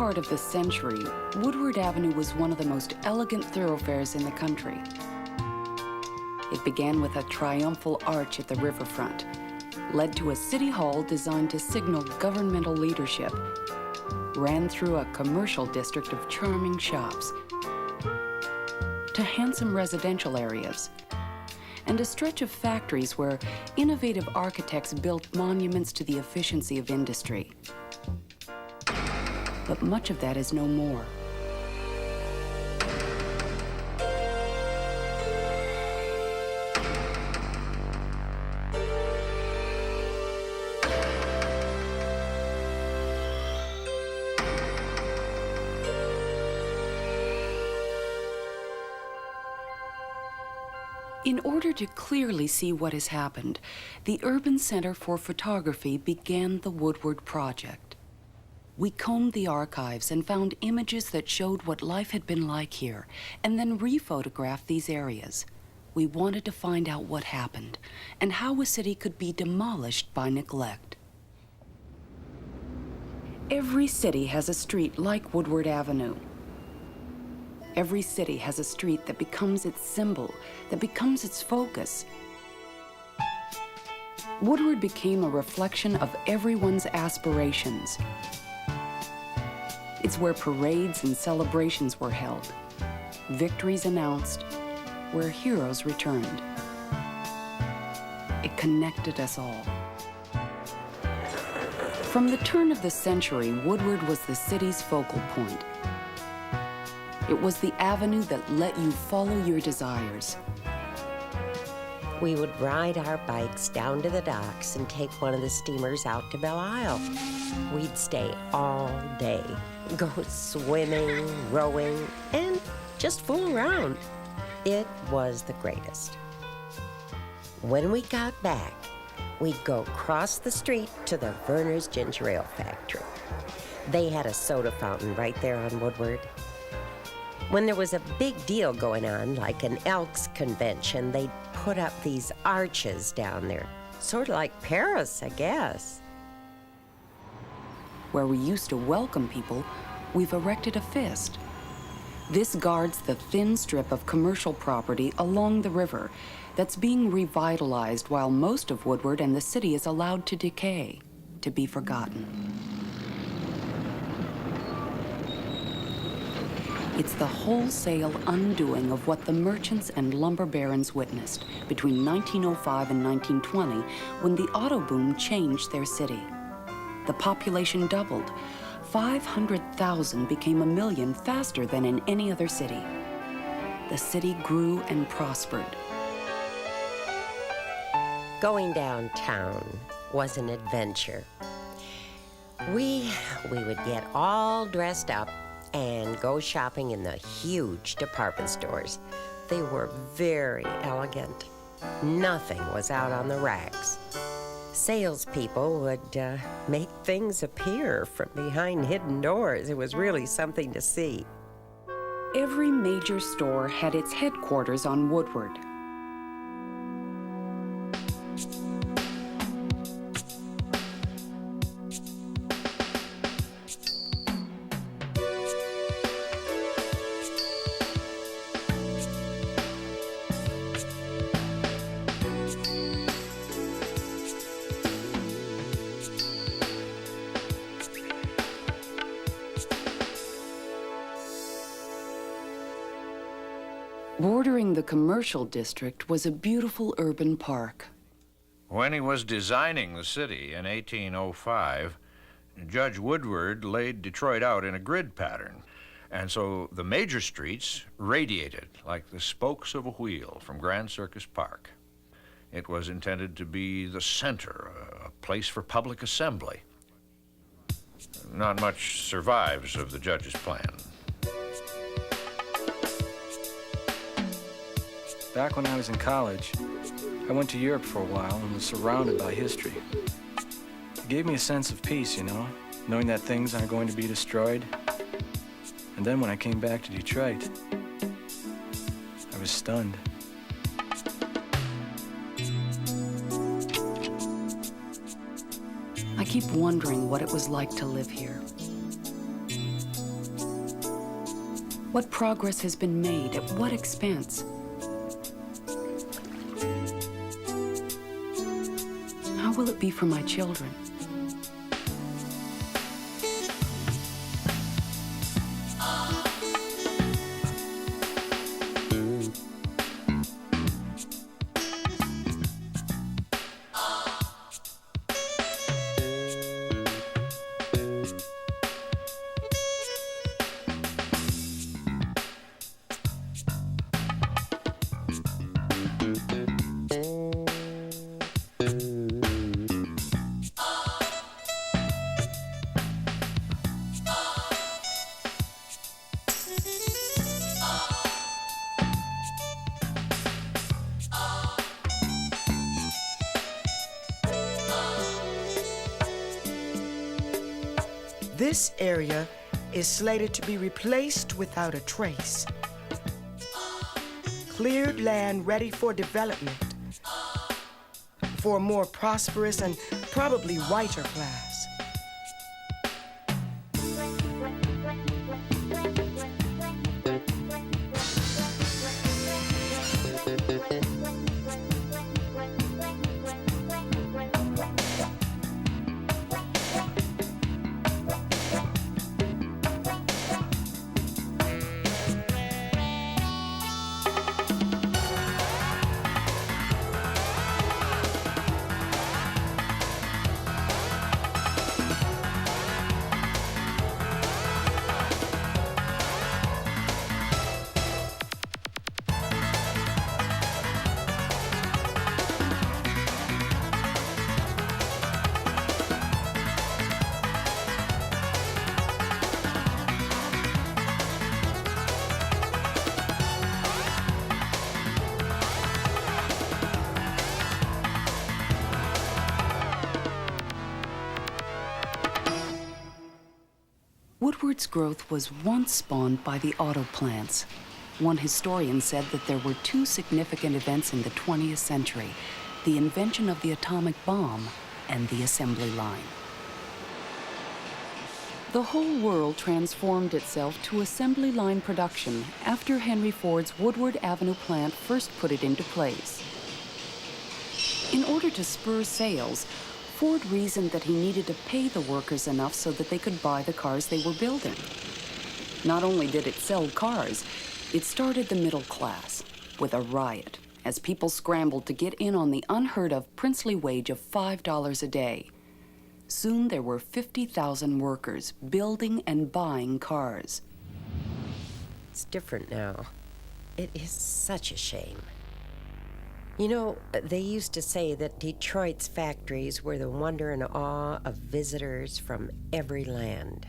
part of the century, Woodward Avenue was one of the most elegant thoroughfares in the country. It began with a triumphal arch at the riverfront, led to a city hall designed to signal governmental leadership, ran through a commercial district of charming shops, to handsome residential areas, and a stretch of factories where innovative architects built monuments to the efficiency of industry. But much of that is no more. In order to clearly see what has happened, the Urban Center for Photography began the Woodward Project. We combed the archives and found images that showed what life had been like here, and then re-photographed these areas. We wanted to find out what happened and how a city could be demolished by neglect. Every city has a street like Woodward Avenue. Every city has a street that becomes its symbol, that becomes its focus. Woodward became a reflection of everyone's aspirations. It's where parades and celebrations were held, victories announced, where heroes returned. It connected us all. From the turn of the century, Woodward was the city's focal point. It was the avenue that let you follow your desires. We would ride our bikes down to the docks and take one of the steamers out to Belle Isle. We'd stay all day, go swimming, rowing, and just fool around. It was the greatest. When we got back, we'd go across the street to the Verner's Ginger Ale Factory. They had a soda fountain right there on Woodward. When there was a big deal going on, like an Elks convention, they'd put up these arches down there. Sort of like Paris, I guess. Where we used to welcome people, we've erected a fist. This guards the thin strip of commercial property along the river that's being revitalized while most of Woodward and the city is allowed to decay, to be forgotten. It's the wholesale undoing of what the merchants and lumber barons witnessed between 1905 and 1920 when the auto boom changed their city. The population doubled. 500,000 became 1 million faster than in any other city. The city grew and prospered. Going downtown was an adventure. We would get all dressed up and go shopping in the huge department stores. They were very elegant. Nothing was out on the racks. Salespeople would make things appear from behind hidden doors. It was really something to see. Every major store had its headquarters on Woodward. Bordering the commercial district was a beautiful urban park. When he was designing the city in 1805, Judge Woodward laid Detroit out in a grid pattern. And so the major streets radiated like the spokes of a wheel from Grand Circus Park. It was intended to be the center, a place for public assembly. Not much survives of the judge's plan. Back when I was in college, I went to Europe for a while and was surrounded by history. It gave me a sense of peace, you know, knowing that things aren't going to be destroyed. And then when I came back to Detroit, I was stunned. I keep wondering what it was like to live here. What progress has been made? At what expense? How will it be for my children? This area is slated to be replaced without a trace. Cleared land ready for development for a more prosperous and probably whiter class. Woodward's growth was once spawned by the auto plants. One historian said that there were two significant events in the 20th century: the invention of the atomic bomb and the assembly line. The whole world transformed itself to assembly line production after Henry Ford's Woodward Avenue plant first put it into place. In order to spur sales, Ford reasoned that he needed to pay the workers enough so that they could buy the cars they were building. Not only did it sell cars, it started the middle class with a riot as people scrambled to get in on the unheard-of princely wage of $5 a day. Soon there were 50,000 workers building and buying cars. It's different now. It is such a shame. You know, they used to say that Detroit's factories were the wonder and awe of visitors from every land.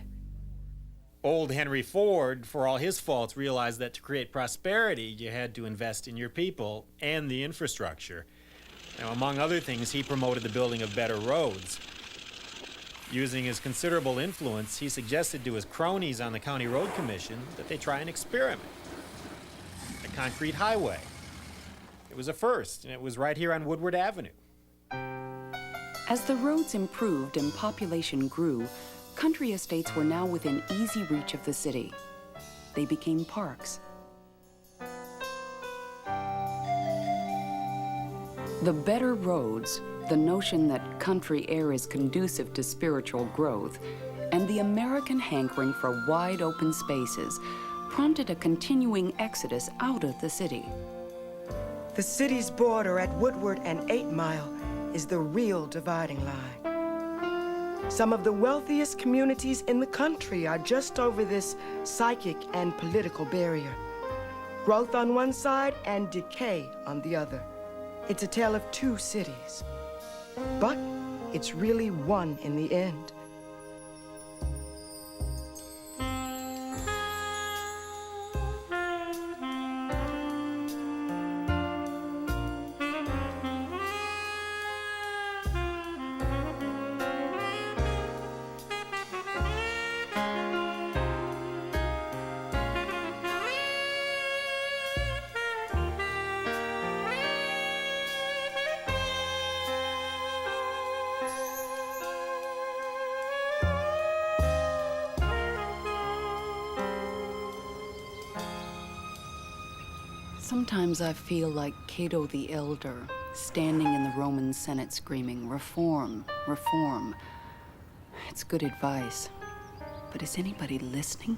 Old Henry Ford, for all his faults, realized that to create prosperity, you had to invest in your people and the infrastructure. Now, among other things, he promoted the building of better roads. Using his considerable influence, he suggested to his cronies on the County Road Commission that they try an experiment. A concrete highway. It was a first, and it was right here on Woodward Avenue. As the roads improved and population grew, country estates were now within easy reach of the city. They became parks. The better roads, the notion that country air is conducive to spiritual growth, and the American hankering for wide open spaces prompted a continuing exodus out of the city. The city's border at Woodward and 8 Mile is the real dividing line. Some of the wealthiest communities in the country are just over this psychic and political barrier. Growth on one side and decay on the other. It's a tale of two cities. But it's really one in the end. Sometimes I feel like Cato the Elder, standing in the Roman Senate screaming, "Reform, reform." It's good advice, but is anybody listening?